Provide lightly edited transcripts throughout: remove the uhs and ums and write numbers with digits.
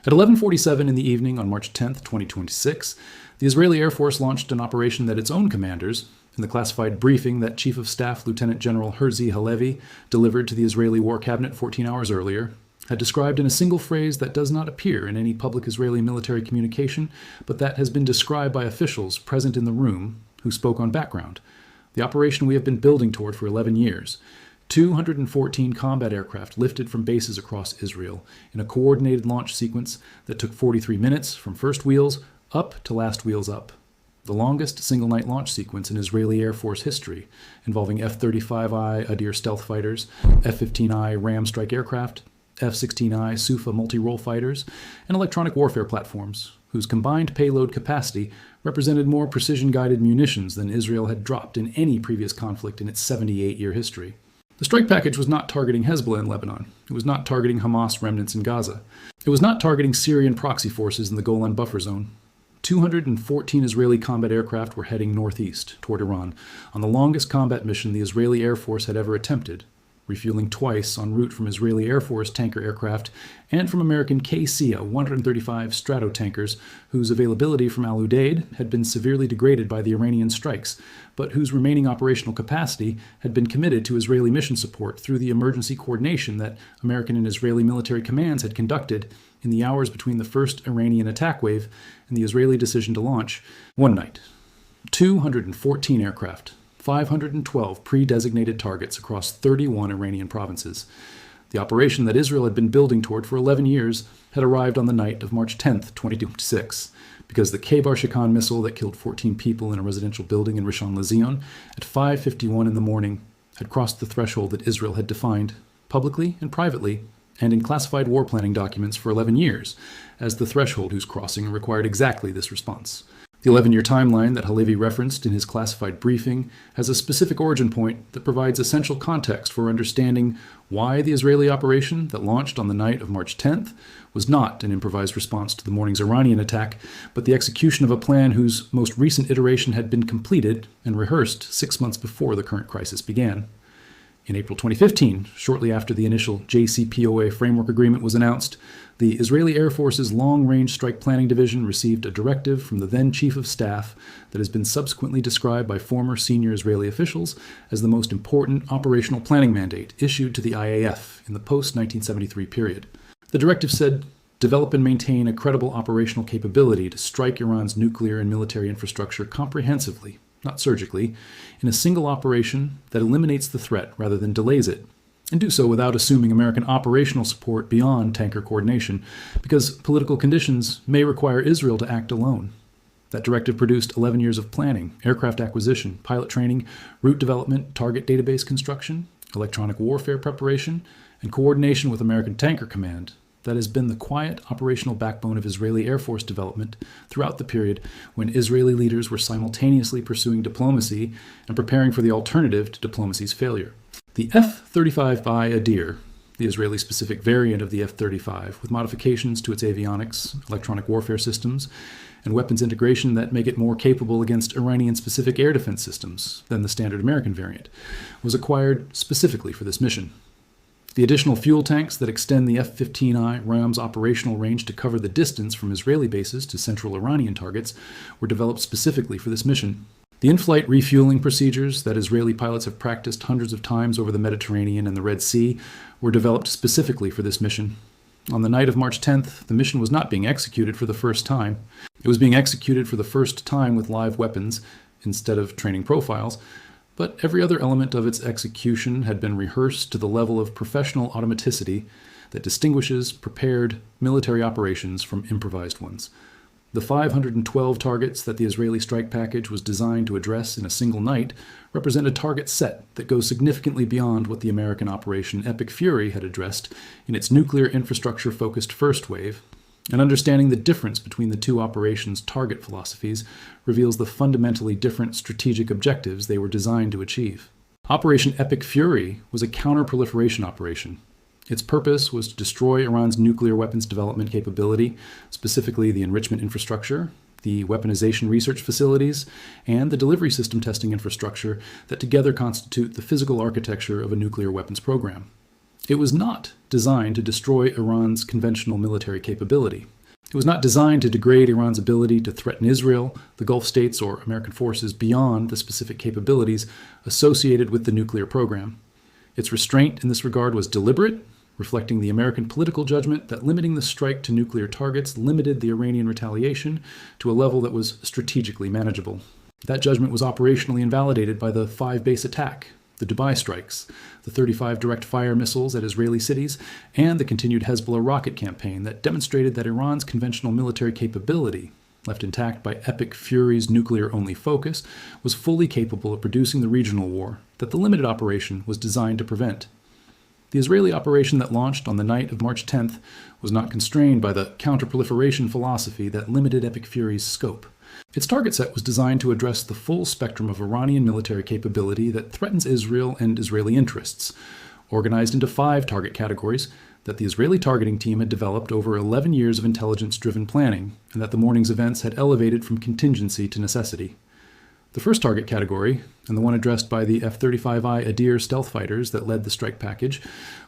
At 11:47 in the evening on March 10, 2026, the Israeli Air Force launched an operation that its own commanders, in the classified briefing that Chief of Staff Lieutenant General Herzi Halevi delivered to the Israeli War Cabinet 14 hours earlier, had described in a single phrase that does not appear in any public Israeli military communication, but that has been described by officials present in the room who spoke on background. The operation we have been building toward for 11 years. 214 combat aircraft lifted from bases across Israel in a coordinated launch sequence that took 43 minutes from first wheels up to last wheels up. The longest single-night launch sequence in Israeli Air Force history, involving F-35I Adir stealth fighters, F-15I Ram strike aircraft, F-16I Sufa multi-role fighters, and electronic warfare platforms, whose combined payload capacity represented more precision-guided munitions than Israel had dropped in any previous conflict in its 78-year history. The strike package was not targeting Hezbollah in Lebanon. It was not targeting Hamas remnants in Gaza. It was not targeting Syrian proxy forces in the Golan buffer zone. 214 Israeli combat aircraft were heading northeast toward Iran on the longest combat mission the Israeli Air Force had ever attempted, refueling twice en route from Israeli Air Force tanker aircraft and from American KC 135 Stratotankers, whose availability from Al Udeid had been severely degraded by the Iranian strikes, but whose remaining operational capacity had been committed to Israeli mission support through the emergency coordination that American and Israeli military commands had conducted in the hours between the first Iranian attack wave and the Israeli decision to launch one night. 214 aircraft, 512 pre-designated targets across 31 Iranian provinces. The operation that Israel had been building toward for 11 years had arrived on the night of March 10, 2026, because the Khaybar Shikan missile that killed 14 people in a residential building in Rishon LeZion at 5:51 in the morning had crossed the threshold that Israel had defined, publicly and privately, and in classified war planning documents for 11 years, as the threshold whose crossing required exactly this response. The 11-year timeline that Halevi referenced in his classified briefing has a specific origin point that provides essential context for understanding why the Israeli operation that launched on the night of March 10th was not an improvised response to the morning's Iranian attack, but the execution of a plan whose most recent iteration had been completed and rehearsed 6 months before the current crisis began. In April 2015, shortly after the initial JCPOA framework agreement was announced, the Israeli Air Force's Long-Range Strike Planning Division received a directive from the then Chief of Staff that has been subsequently described by former senior Israeli officials as the most important operational planning mandate issued to the IAF in the post-1973 period. The directive said, "Develop and maintain a credible operational capability to strike Iran's nuclear and military infrastructure comprehensively, not surgically, in a single operation that eliminates the threat rather than delays it, and do so without assuming American operational support beyond tanker coordination, because political conditions may require Israel to act alone." That directive produced 11 years of planning, aircraft acquisition, pilot training, route development, target database construction, electronic warfare preparation, and coordination with American Tanker Command. That has been the quiet operational backbone of Israeli Air Force development throughout the period when Israeli leaders were simultaneously pursuing diplomacy and preparing for the alternative to diplomacy's failure. The F-35I Adir, the Israeli-specific variant of the F-35, with modifications to its avionics, electronic warfare systems, and weapons integration that make it more capable against Iranian-specific air defense systems than the standard American variant, was acquired specifically for this mission. The additional fuel tanks that extend the F-15I Ram's operational range to cover the distance from Israeli bases to central Iranian targets were developed specifically for this mission. The in-flight refueling procedures that Israeli pilots have practiced hundreds of times over the Mediterranean and the Red Sea were developed specifically for this mission. On the night of March 10th, the mission was not being executed for the first time. It was being executed for the first time with live weapons instead of training profiles, but every other element of its execution had been rehearsed to the level of professional automaticity that distinguishes prepared military operations from improvised ones. The 512 targets that the Israeli strike package was designed to address in a single night represent a target set that goes significantly beyond what the American Operation Epic Fury had addressed in its nuclear infrastructure-focused first wave, and understanding the difference between the two operations' target philosophies reveals the fundamentally different strategic objectives they were designed to achieve. Operation Epic Fury was a counter-proliferation operation. Its purpose was to destroy Iran's nuclear weapons development capability, specifically the enrichment infrastructure, the weaponization research facilities, and the delivery system testing infrastructure that together constitute the physical architecture of a nuclear weapons program. It was not designed to destroy Iran's conventional military capability. It was not designed to degrade Iran's ability to threaten Israel, the Gulf states, or American forces beyond the specific capabilities associated with the nuclear program. Its restraint in this regard was deliberate, reflecting the American political judgment that limiting the strike to nuclear targets limited the Iranian retaliation to a level that was strategically manageable. That judgment was operationally invalidated by the 5-base attack, the Dubai strikes, the 35 direct-fire missiles at Israeli cities, and the continued Hezbollah rocket campaign that demonstrated that Iran's conventional military capability, left intact by Epic Fury's nuclear-only focus, was fully capable of producing the regional war that the limited operation was designed to prevent. The Israeli operation that launched on the night of March 10th was not constrained by the counter-proliferation philosophy that limited Epic Fury's scope. Its target set was designed to address the full spectrum of Iranian military capability that threatens Israel and Israeli interests, organized into 5 target categories that the Israeli targeting team had developed over 11 years of intelligence-driven planning, and that the morning's events had elevated from contingency to necessity. The first target category, and the one addressed by the F-35I Adir stealth fighters that led the strike package,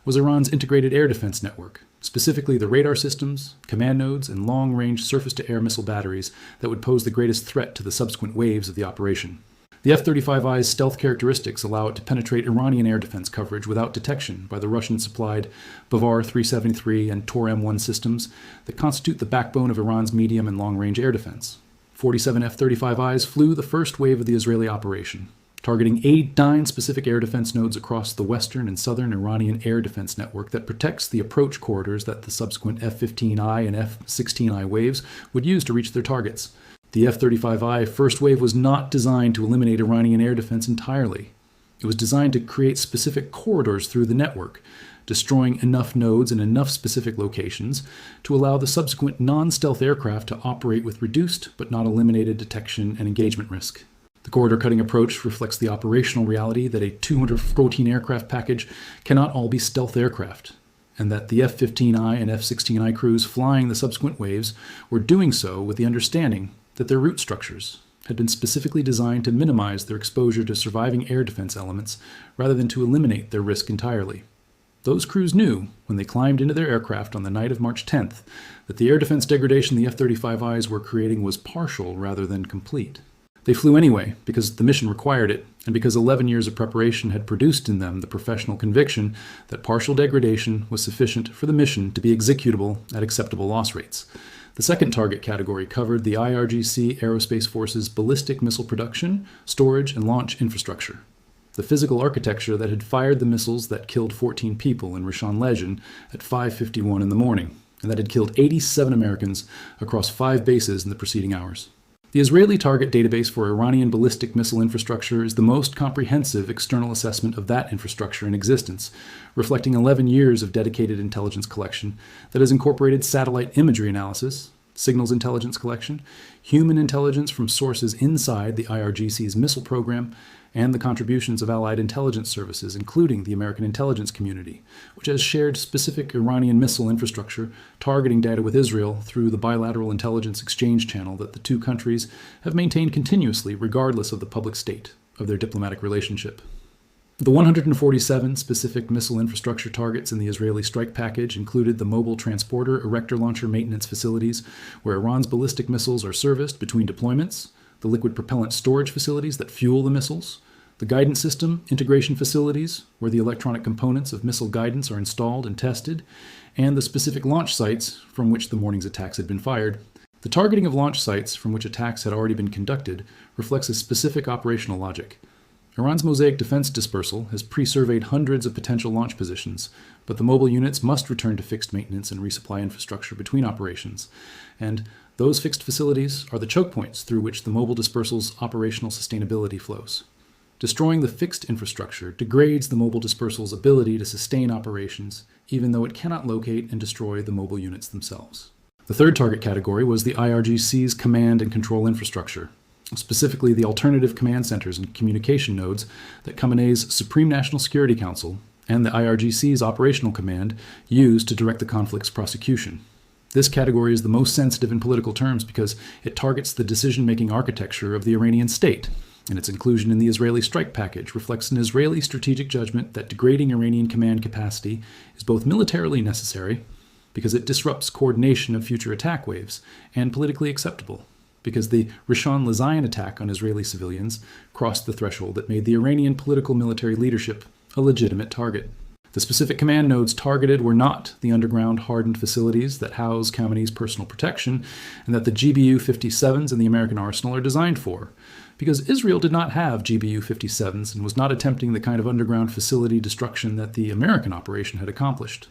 was Iran's integrated air defense network, specifically the radar systems, command nodes, and long-range surface-to-air missile batteries that would pose the greatest threat to the subsequent waves of the operation. The F-35I's stealth characteristics allow it to penetrate Iranian air defense coverage without detection by the Russian-supplied Bavar 373 and Tor M1 systems that constitute the backbone of Iran's medium and long-range air defense. 47 F-35Is flew the first wave of the Israeli operation, targeting 9 specific air defense nodes across the western and southern Iranian air defense network that protects the approach corridors that the subsequent F-15I and F-16I waves would use to reach their targets. The F-35I first wave was not designed to eliminate Iranian air defense entirely. It was designed to create specific corridors through the network, destroying enough nodes in enough specific locations to allow the subsequent non-stealth aircraft to operate with reduced but not eliminated detection and engagement risk. The corridor-cutting approach reflects the operational reality that a 214 aircraft package cannot all be stealth aircraft, and that the F-15I and F-16I crews flying the subsequent waves were doing so with the understanding that their route structures had been specifically designed to minimize their exposure to surviving air defense elements rather than to eliminate their risk entirely. Those crews knew, when they climbed into their aircraft on the night of March 10th, that the air defense degradation the F-35Is were creating was partial rather than complete. They flew anyway, because the mission required it, and because 11 years of preparation had produced in them the professional conviction that partial degradation was sufficient for the mission to be executable at acceptable loss rates. The second target category covered the IRGC Aerospace Force's ballistic missile production, storage, and launch infrastructure. The physical architecture that had fired the missiles that killed 14 people in Rishon LeZion at 5:51 in the morning, and that had killed 87 Americans across 5 bases in the preceding hours. The Israeli target database for Iranian ballistic missile infrastructure is the most comprehensive external assessment of that infrastructure in existence, reflecting 11 years of dedicated intelligence collection that has incorporated satellite imagery analysis, signals intelligence collection, human intelligence from sources inside the IRGC's missile program, and the contributions of allied intelligence services, including the American intelligence community, which has shared specific Iranian missile infrastructure, targeting data with Israel through the bilateral intelligence exchange channel that the two countries have maintained continuously regardless of the public state of their diplomatic relationship. The 147 specific missile infrastructure targets in the Israeli strike package included the mobile transporter erector launcher maintenance facilities, where Iran's ballistic missiles are serviced between deployments, the liquid propellant storage facilities that fuel the missiles, the guidance system integration facilities, where the electronic components of missile guidance are installed and tested, and the specific launch sites from which the morning's attacks had been fired. The targeting of launch sites from which attacks had already been conducted reflects a specific operational logic. Iran's Mosaic defense dispersal has pre-surveyed hundreds of potential launch positions, but the mobile units must return to fixed maintenance and resupply infrastructure between operations, and those fixed facilities are the choke points through which the mobile dispersal's operational sustainability flows. Destroying the fixed infrastructure degrades the mobile dispersal's ability to sustain operations, even though it cannot locate and destroy the mobile units themselves. The third target category was the IRGC's command and control infrastructure, specifically the alternative command centers and communication nodes that Khamenei's Supreme National Security Council and the IRGC's operational command used to direct the conflict's prosecution. This category is the most sensitive in political terms because it targets the decision-making architecture of the Iranian state, and its inclusion in the Israeli strike package reflects an Israeli strategic judgment that degrading Iranian command capacity is both militarily necessary, because it disrupts coordination of future attack waves, and politically acceptable, because the Rishon LeZion attack on Israeli civilians crossed the threshold that made the Iranian political military leadership a legitimate target. The specific command nodes targeted were not the underground hardened facilities that house Khamenei's personal protection and that the GBU-57s in the American arsenal are designed for, because Israel did not have GBU-57s and was not attempting the kind of underground facility destruction that the American operation had accomplished.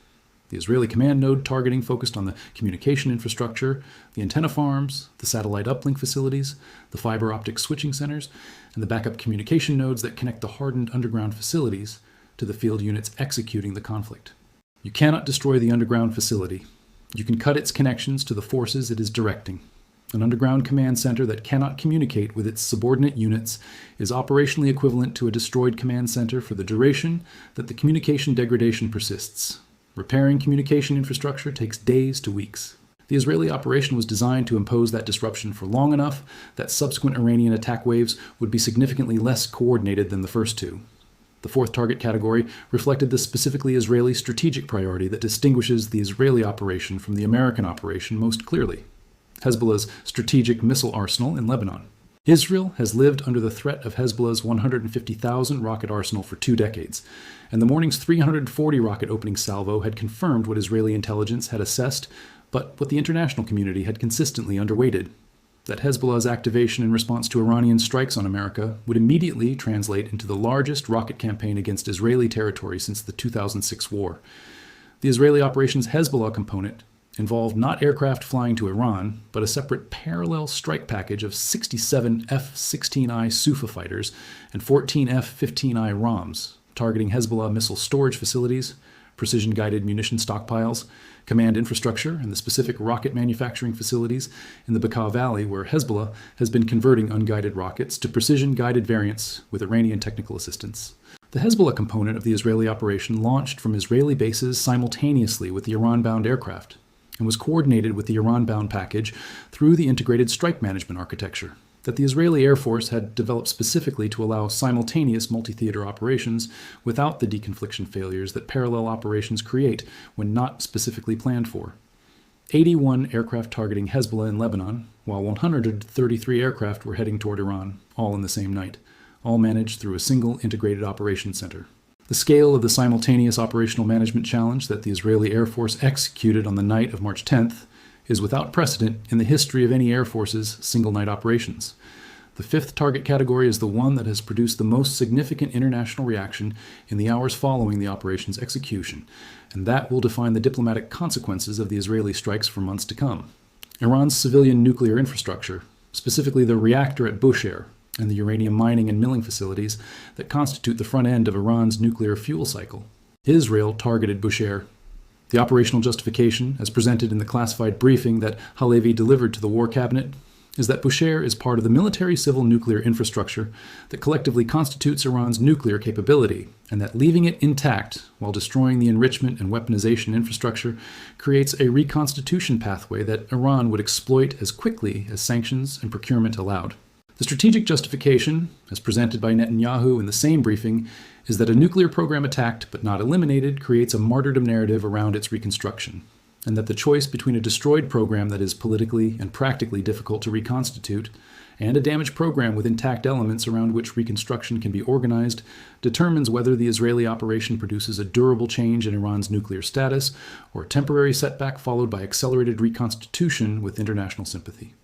The Israeli command node targeting focused on the communication infrastructure, the antenna farms, the satellite uplink facilities, the fiber optic switching centers, and the backup communication nodes that connect the hardened underground facilities to the field units executing the conflict. You cannot destroy the underground facility. You can cut its connections to the forces it is directing. An underground command center that cannot communicate with its subordinate units is operationally equivalent to a destroyed command center for the duration that the communication degradation persists. Repairing communication infrastructure takes days to weeks. The Israeli operation was designed to impose that disruption for long enough that subsequent Iranian attack waves would be significantly less coordinated than the first two. The fourth target category reflected the specifically Israeli strategic priority that distinguishes the Israeli operation from the American operation most clearly: Hezbollah's strategic missile arsenal in Lebanon. Israel has lived under the threat of Hezbollah's 150,000 rocket arsenal for 2 decades, and the morning's 340 rocket opening salvo had confirmed what Israeli intelligence had assessed, but what the international community had consistently underweighted: that Hezbollah's activation in response to Iranian strikes on America would immediately translate into the largest rocket campaign against Israeli territory since the 2006 war. The Israeli operation's Hezbollah component involved not aircraft flying to Iran, but a separate parallel strike package of 67 F-16I Sufa fighters and 14 F-15I ROMs, targeting Hezbollah missile storage facilities, precision-guided munition stockpiles, command infrastructure, and the specific rocket manufacturing facilities in the Bekaa Valley, where Hezbollah has been converting unguided rockets to precision-guided variants with Iranian technical assistance. The Hezbollah component of the Israeli operation launched from Israeli bases simultaneously with the Iran-bound aircraft and was coordinated with the Iran-bound package through the integrated strike management architecture that the Israeli Air Force had developed specifically to allow simultaneous multi-theater operations without the deconfliction failures that parallel operations create when not specifically planned for. 81 aircraft targeting Hezbollah in Lebanon, while 133 aircraft were heading toward Iran, all in the same night, all managed through a single integrated operations center. The scale of the simultaneous operational management challenge that the Israeli Air Force executed on the night of March 10th is without precedent in the history of any Air Force's single-night operations. The fifth target category is the one that has produced the most significant international reaction in the hours following the operation's execution, and that will define the diplomatic consequences of the Israeli strikes for months to come. Iran's civilian nuclear infrastructure, specifically the reactor at Bushehr and the uranium mining and milling facilities that constitute the front end of Iran's nuclear fuel cycle. Israel targeted Bushehr. The operational justification, as presented in the classified briefing that Halevi delivered to the War Cabinet, is that Bushehr is part of the military-civil nuclear infrastructure that collectively constitutes Iran's nuclear capability, and that leaving it intact while destroying the enrichment and weaponization infrastructure creates a reconstitution pathway that Iran would exploit as quickly as sanctions and procurement allowed. The strategic justification, as presented by Netanyahu in the same briefing, is that a nuclear program attacked but not eliminated creates a martyrdom narrative around its reconstruction, and that the choice between a destroyed program that is politically and practically difficult to reconstitute and a damaged program with intact elements around which reconstruction can be organized determines whether the Israeli operation produces a durable change in Iran's nuclear status or a temporary setback followed by accelerated reconstitution with international sympathy.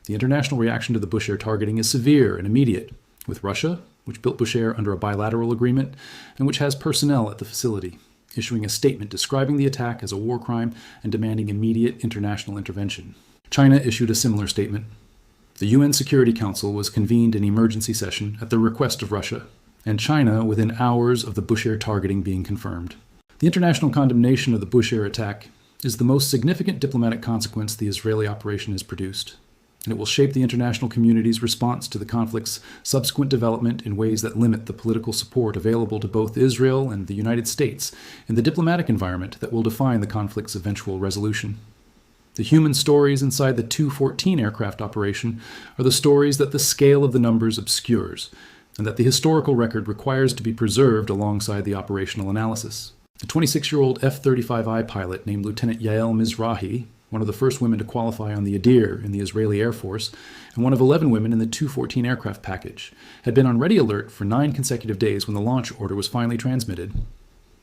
The international reaction to the Bushehr targeting is severe and immediate, with Russia, which built Bushehr under a bilateral agreement and which has personnel at the facility, issuing a statement describing the attack as a war crime and demanding immediate international intervention. China issued a similar statement. The UN Security Council was convened in emergency session at the request of Russia, and China within hours of the Bushehr targeting being confirmed. The international condemnation of the Bushehr attack is the most significant diplomatic consequence the Israeli operation has produced, and it will shape the international community's response to the conflict's subsequent development in ways that limit the political support available to both Israel and the United States in the diplomatic environment that will define the conflict's eventual resolution. The human stories inside the Tu-14 aircraft operation are the stories that the scale of the numbers obscures, and that the historical record requires to be preserved alongside the operational analysis. A 26-year-old F-35I pilot named Lieutenant Yael Mizrahi, one of the first women to qualify on the Adir in the Israeli Air Force, and one of 11 women in the Tu-14 aircraft package, had been on ready alert for 9 consecutive days when the launch order was finally transmitted.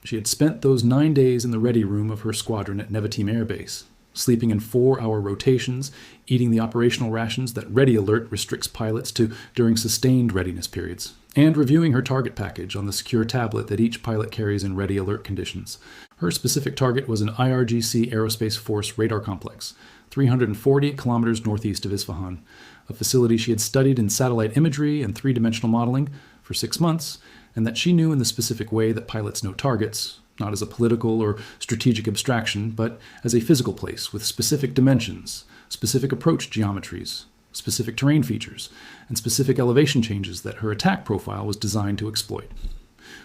She had spent those 9 days in the ready room of her squadron at Nevatim Air Base, sleeping in 4-hour rotations, eating the operational rations that ready alert restricts pilots to during sustained readiness periods, and reviewing her target package on the secure tablet that each pilot carries in ready alert conditions. Her specific target was an IRGC Aerospace Force radar complex, 340 kilometers northeast of Isfahan, a facility she had studied in satellite imagery and three-dimensional modeling for 6 months, and that she knew in the specific way that pilots know targets, not as a political or strategic abstraction, but as a physical place with specific dimensions, specific approach geometries, specific terrain features, and specific elevation changes that her attack profile was designed to exploit.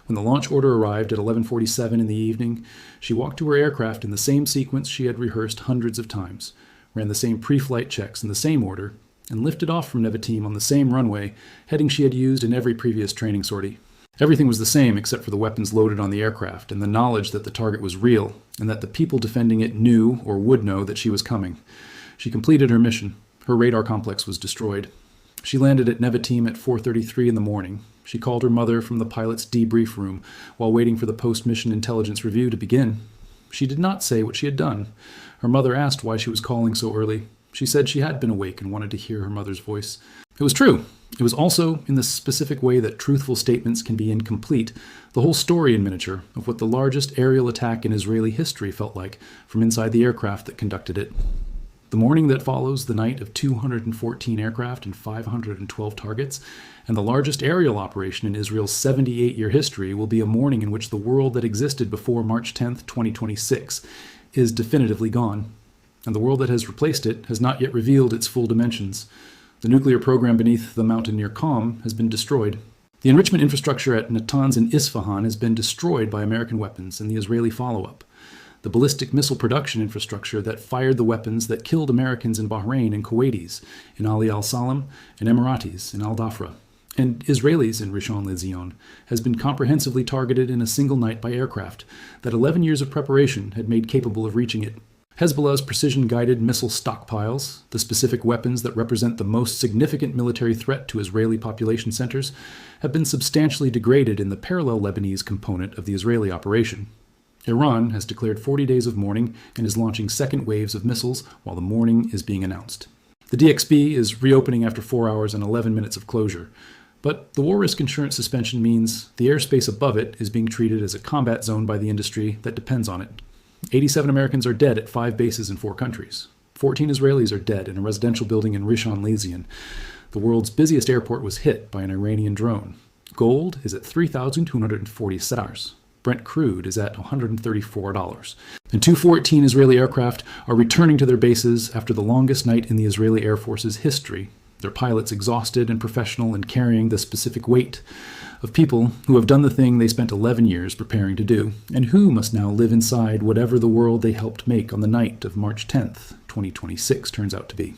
When the launch order arrived at 11:47 in the evening, she walked to her aircraft in the same sequence she had rehearsed hundreds of times, ran the same pre-flight checks in the same order, and lifted off from Nevatim on the same runway, heading she had used in every previous training sortie. Everything was the same except for the weapons loaded on the aircraft and the knowledge that the target was real and that the people defending it knew or would know that she was coming. She completed her mission. Her radar complex was destroyed. She landed at Nevatim at 4:33 in the morning. She called her mother from the pilot's debrief room while waiting for the post-mission intelligence review to begin. She did not say what she had done. Her mother asked why she was calling so early. She said she had been awake and wanted to hear her mother's voice. It was true. It was also in the specific way that truthful statements can be incomplete, the whole story in miniature of what the largest aerial attack in Israeli history felt like from inside the aircraft that conducted it. The morning that follows the night of 214 aircraft and 512 targets, and the largest aerial operation in Israel's 78-year history, will be a morning in which the world that existed before March 10, 2026, is definitively gone, and the world that has replaced it has not yet revealed its full dimensions. The nuclear program beneath the mountain near Qom has been destroyed. The enrichment infrastructure at Natanz and Isfahan has been destroyed by American weapons and the Israeli follow-up. The ballistic missile production infrastructure that fired the weapons that killed Americans in Bahrain and Kuwaitis, in Ali al-Salam, and Emiratis in al-Dhafra, and Israelis in Rishon LeZion, has been comprehensively targeted in a single night by aircraft that 11 years of preparation had made capable of reaching it. Hezbollah's precision-guided missile stockpiles, the specific weapons that represent the most significant military threat to Israeli population centers, have been substantially degraded in the parallel Lebanese component of the Israeli operation. Iran has declared 40 days of mourning and is launching second waves of missiles while the mourning is being announced. The DXB is reopening after 4 hours and 11 minutes of closure, but the war risk insurance suspension means the airspace above it is being treated as a combat zone by the industry that depends on it. 87 Americans are dead at 5 bases in 4 countries. 14 Israelis are dead in a residential building in Rishon LeZion. The world's busiest airport was hit by an Iranian drone. Gold is at $3,240. Brent crude is at $134. And 214 Israeli aircraft are returning to their bases after the longest night in the Israeli Air Force's history, their pilots exhausted and professional in carrying the specific weight of people who have done the thing they spent 11 years preparing to do, and who must now live inside whatever the world they helped make on the night of March 10th, 2026 turns out to be.